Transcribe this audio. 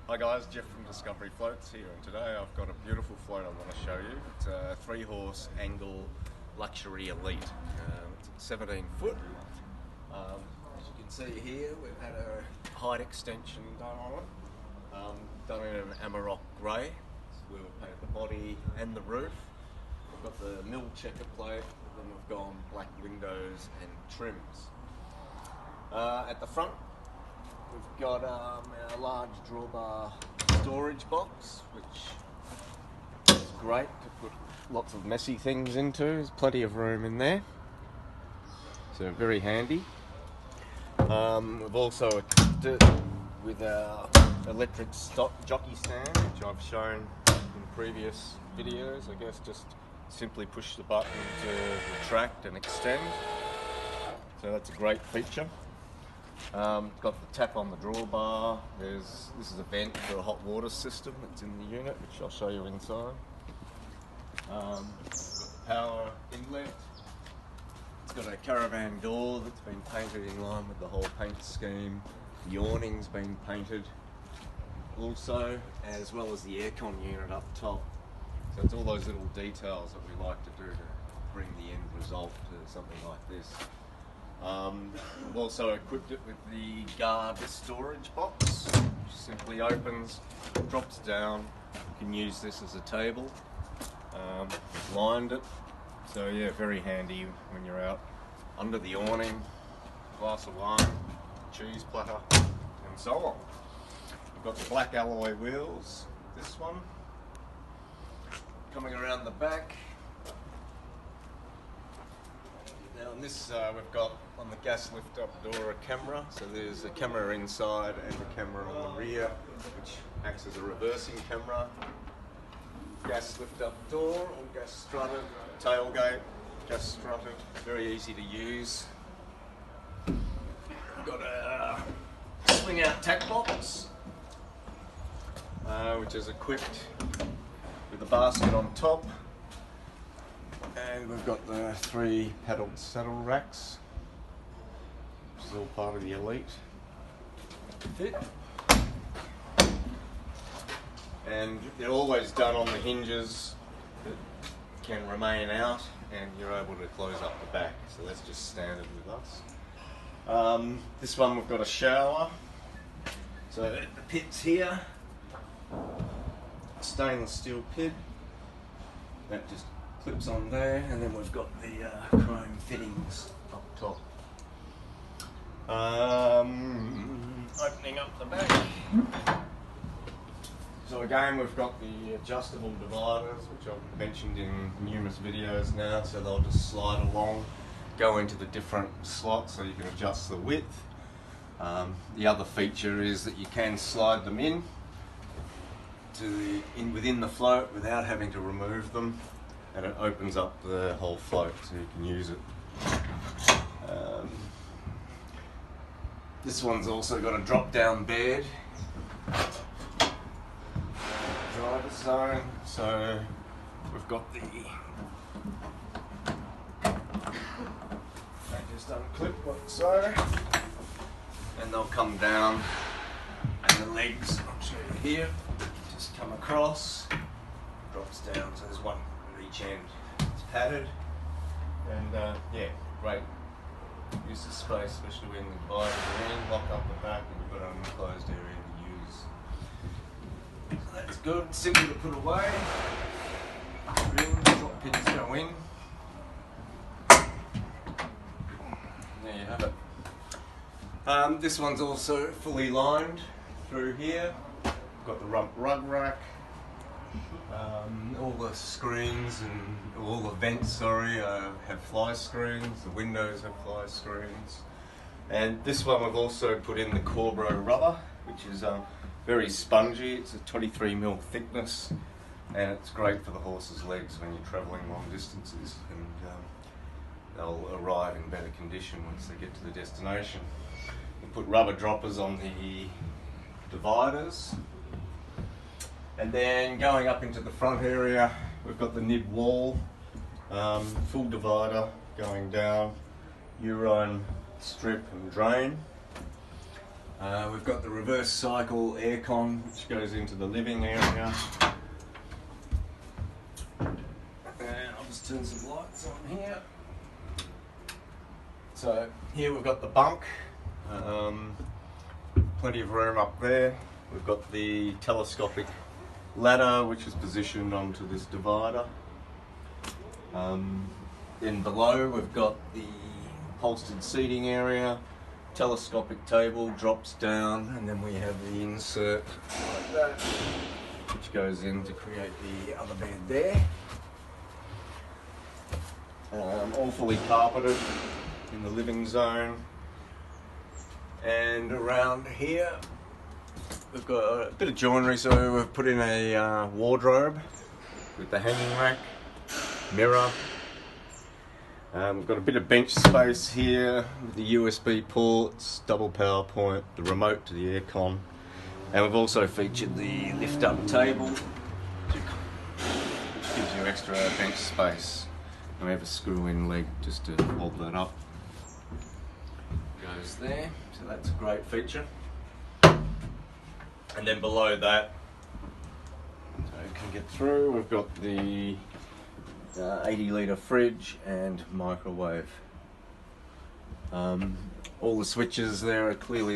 Hi guys, Jeff from Discovery Floats here, and today I've got a beautiful float I want to show you. It's a 3-horse angle luxury elite. It's 17 foot. As you can see here, we've had a height extension done on it. Done in an Amarok grey. We've painted the body and the roof. We've got the mill checker plate, then we've gone black windows and trims. At the front, we've got our large drawbar storage box, which is great to put lots of messy things into. There's plenty of room in there, so very handy. We've also equipped it with our electric stock jockey stand, which I've shown in previous videos. I guess just simply push the button to retract and extend, so that's a great feature. Got the tap on the drawbar. This is a vent for a hot water system that's in the unit, which I'll show you inside. Got the power inlet. It's got a caravan door that's been painted in line with the whole paint scheme. The awning's been painted also, as well as the aircon unit up top. So it's all those little details that we like to do to bring the end result to something like this. We've also equipped it with the guard storage box, which simply opens, drops down. You can use this as a table. Lined it, so yeah, very handy when you're out under the awning, glass of wine, cheese platter, and so on. We've got the black alloy wheels, this one. Coming around the back. Now on this, we've got on the gas lift up door a camera, so there's a camera inside and a camera on the rear, which acts as a reversing camera. Gas lift up door, all gas strutted, tailgate, gas strutted, very easy to use. We've got a swing out tack box, which is equipped with a basket on top. And we've got the 3 paddled saddle racks, which is all part of the elite fit. And they're always done on the hinges that can remain out, and you're able to close up the back, so that's just standard with us. This one we've got a shower, so the pit's here, stainless steel pit, that just clips on there, and then we've got the chrome fittings up top. Opening up the back. So again, we've got the adjustable dividers, which I've mentioned in numerous videos now, so they'll just slide along, go into the different slots so you can adjust the width. The other feature is that you can slide them in to within the float without having to remove them, and it opens up the whole float so you can use it. This one's also got a drop down bed, driver's zone, so we've got the, they just unclip like so, and they'll come down, and the legs, I'll show you here, just come across, drops down, so there's one at each end. It's padded, and yeah, great use of space, especially when the dividers are in, lock up the back, and you've got an enclosed area to use. So that's good, simple to put away. Drop pins go in. There you have it. This one's also fully lined through here. We've got the rump rug rack. All the screens and all the vents, have fly screens. The windows have fly screens. And this one we've also put in the Corbro rubber, which is very spongy. It's a 23mm thickness, and it's great for the horse's legs when you're travelling long distances, and they'll arrive in better condition once they get to the destination. We put rubber droppers on the dividers. And then going up into the front area, we've got the nib wall, full divider going down, urine strip and drain. We've got the reverse cycle aircon, which goes into the living area. And I'll just turn some lights on here. So here we've got the bunk, plenty of room up there. We've got the telescopic ladder, which is positioned onto this divider. Then below we've got the upholstered seating area, telescopic table drops down, and then we have the insert like that, which goes in to create the other bed there. All fully carpeted in the living zone. And around here we've got a bit of joinery, so we've put in a wardrobe with the hanging rack, mirror. We've got a bit of bench space here with the USB ports, double power point, the remote to the aircon, and we've also featured the lift up table, which gives you extra bench space. And we have a screw in leg just to hold that up. Goes there, so that's a great feature. And then below that, so you can get through, we've got the 80 litre fridge and microwave. All the switches there are clearly